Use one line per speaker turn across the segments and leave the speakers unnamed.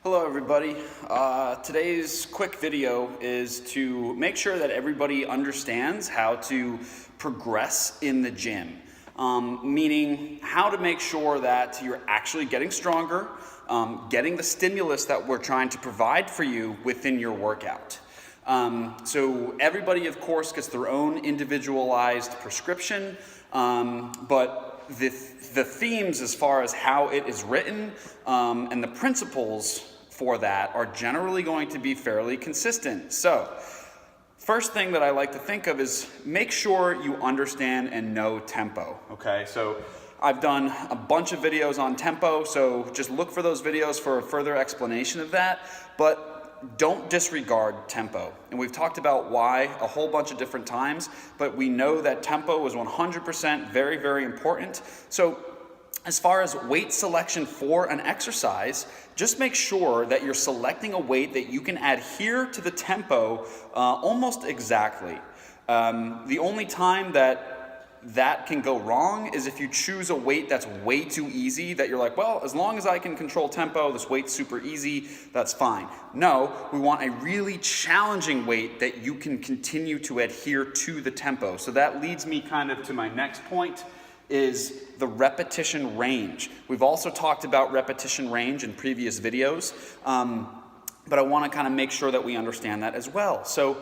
Hello everybody. Today's quick video is to make sure that everybody understands how to progress in the gym. Meaning how to make sure that you're actually getting stronger, getting the stimulus that we're trying to provide for you within your workout. So everybody of course gets their own individualized prescription, but the themes as far as how it is written and the principles for that are generally going to be fairly consistent. So first thing that I like to think of is make sure you understand and know tempo, okay? So I've done a bunch of videos on tempo, so just look for those videos for a further explanation of that, but don't disregard tempo. And we've talked about why a whole bunch of different times, but we know that tempo is 100% very, very important. So as far as weight selection for an exercise, just make sure that you're selecting a weight that you can adhere to the tempo almost exactly. The only time that can go wrong is if you choose a weight that's way too easy, that you're like, well, as long as I can control tempo, this weight's super easy, that's fine. No, we want a really challenging weight that you can continue to adhere to the tempo. So that leads me kind of to my next point, is the repetition range. We've also talked about repetition range in previous videos, but I want to kind of make sure that we understand that as well. So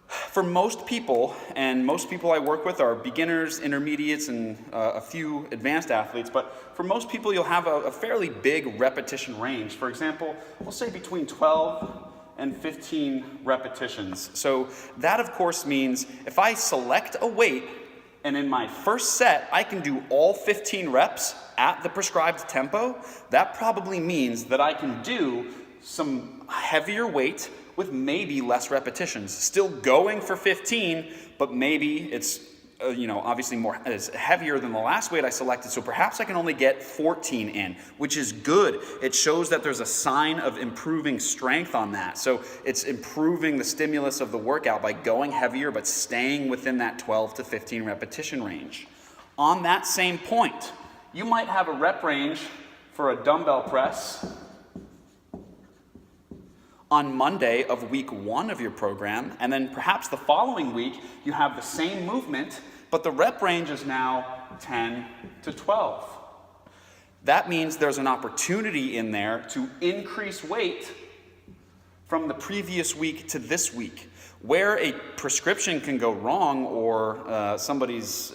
for most people, and most people I work with are beginners, intermediates, and a few advanced athletes, but for most people you'll have a fairly big repetition range. For example, we'll say between 12 and 15 repetitions. So that of course means if I select a weight and in my first set, I can do all 15 reps at the prescribed tempo, that probably means that I can do some heavier weight with maybe less repetitions. Still going for 15, but maybe it's obviously it's heavier than the last weight I selected, so perhaps I can only get 14 in, which is good. It shows that there's a sign of improving strength on that. So it's improving the stimulus of the workout by going heavier, but staying within that 12 to 15 repetition range. On that same point, you might have a rep range for a dumbbell press on Monday of week 1 of your program, and then perhaps the following week you have the same movement, but the rep range is now 10 to 12. That means there's an opportunity in there to increase weight from the previous week to this week. Where a prescription can go wrong, or somebody's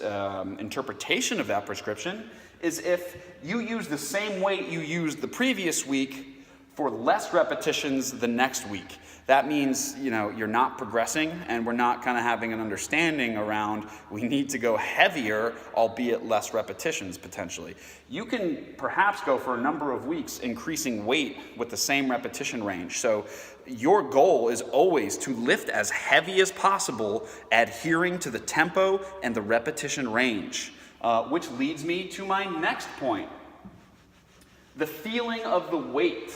interpretation of that prescription, is if you use the same weight you used the previous week for less repetitions the next week. That means, you're not progressing, and we're not kind of having an understanding around we need to go heavier, albeit less repetitions potentially. You can perhaps go for a number of weeks increasing weight with the same repetition range. So your goal is always to lift as heavy as possible, adhering to the tempo and the repetition range, which leads me to my next point. The feeling of the weight.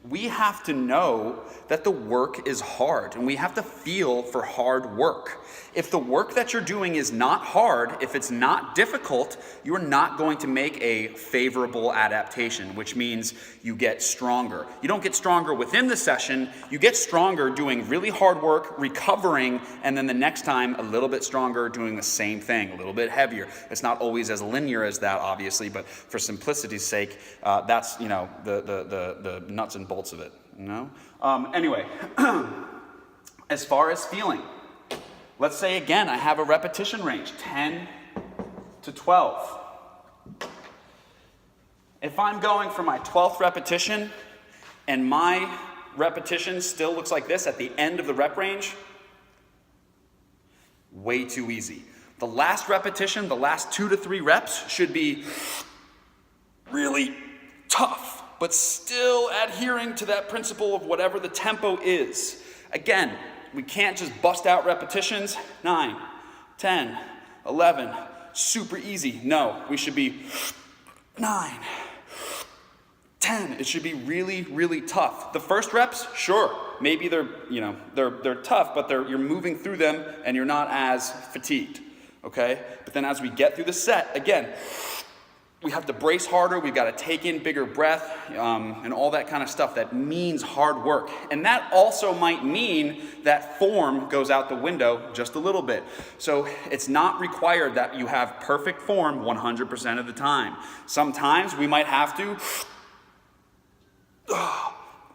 We have to know that the work is hard, and we have to feel for hard work. If the work that you're doing is not hard, if it's not difficult, you're not going to make a favorable adaptation, which means you get stronger. You don't get stronger within the session, you get stronger doing really hard work, recovering, and then the next time a little bit stronger doing the same thing, a little bit heavier. It's not always as linear as that, obviously, but for simplicity's sake, that's the nuts and bolts of it. Anyway, as far as feeling, let's say again I have a repetition range, 10 to 12. If I'm going for my 12th repetition and my repetition still looks like this at the end of the rep range, way too easy. The last repetition, the last 2 to 3 reps should be really tough, but still adhering to that principle of whatever the tempo is. Again, we can't just bust out repetitions, 9, 10, 11, super easy. No, we should be 9, 10. It should be really, really tough. The first reps, sure, maybe they're tough, but you're moving through them and you're not as fatigued, okay? But then as we get through the set, again, we have to brace harder, we've got to take in bigger breath, and all that kind of stuff. That means hard work. And that also might mean that form goes out the window just a little bit. So it's not required that you have perfect form 100% of the time. Sometimes we might have to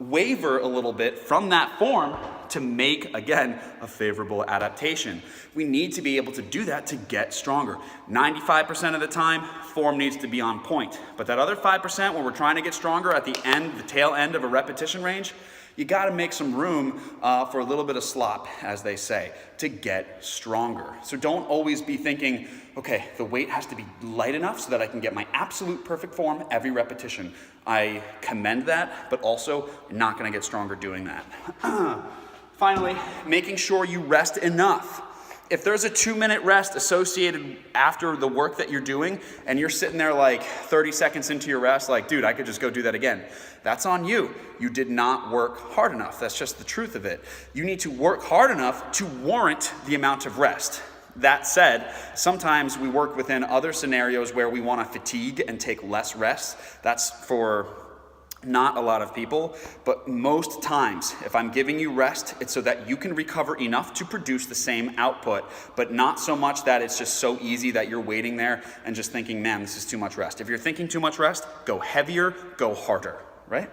waver a little bit from that form to make, again, a favorable adaptation. We need to be able to do that to get stronger. 95% of the time, form needs to be on point. But that other 5% when we're trying to get stronger at the end, the tail end of a repetition range, you gotta make some room for a little bit of slop, as they say, to get stronger. So don't always be thinking, okay, the weight has to be light enough so that I can get my absolute perfect form every repetition. I commend that, but also not gonna get stronger doing that. Finally, making sure you rest enough. If there's a 2-minute rest associated after the work that you're doing and you're sitting there like 30 seconds into your rest, like, dude, I could just go do that again. That's on you. You did not work hard enough. That's just the truth of it. You need to work hard enough to warrant the amount of rest. That said, sometimes we work within other scenarios where we want to fatigue and take less rest. That's for not a lot of people, but most times, if I'm giving you rest, it's so that you can recover enough to produce the same output, but not so much that it's just so easy that you're waiting there and just thinking, man, this is too much rest. If you're thinking too much rest, go heavier, go harder, right?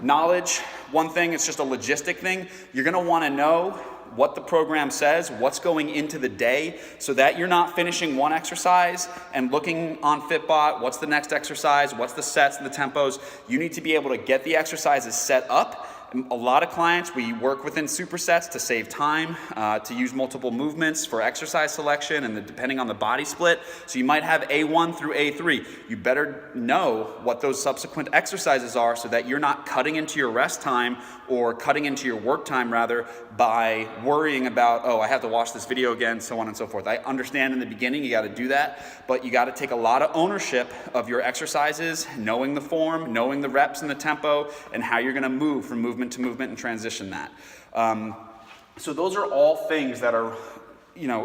Knowledge, one thing, it's just a logistic thing. You're gonna wanna know what the program says, what's going into the day, so that you're not finishing one exercise and looking on Fitbot, what's the next exercise, what's the sets and the tempos. You need to be able to get the exercises set up. A lot of clients, we work within supersets to save time, to use multiple movements for exercise selection and depending on the body split. So you might have A1 through A3. You better know what those subsequent exercises are so that you're not cutting into your rest time or cutting into your work time rather by worrying about, oh, I have to watch this video again, so on and so forth. I understand in the beginning you gotta do that, but you gotta take a lot of ownership of your exercises, knowing the form, knowing the reps and the tempo, and how you're gonna move from movement to movement and transition that. So those are all things that are,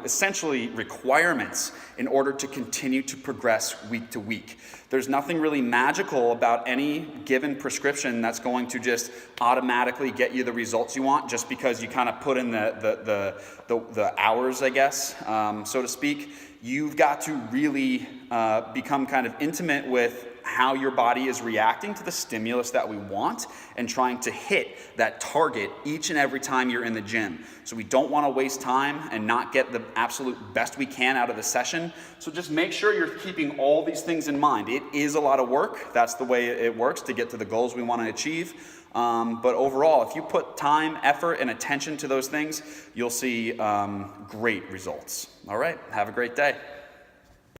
essentially requirements in order to continue to progress week to week. There's nothing really magical about any given prescription that's going to just automatically get you the results you want just because you kind of put in the hours, I guess, so to speak. You've got to really become kind of intimate with how your body is reacting to the stimulus that we want and trying to hit that target each and every time you're in the gym. So we don't want to waste time and not get the absolute best we can out of the session. So just make sure you're keeping all these things in mind. It is a lot of work. That's the way it works to get to the goals we want to achieve. But overall, if you put time, effort, and attention to those things, you'll see great results. All right, have a great day.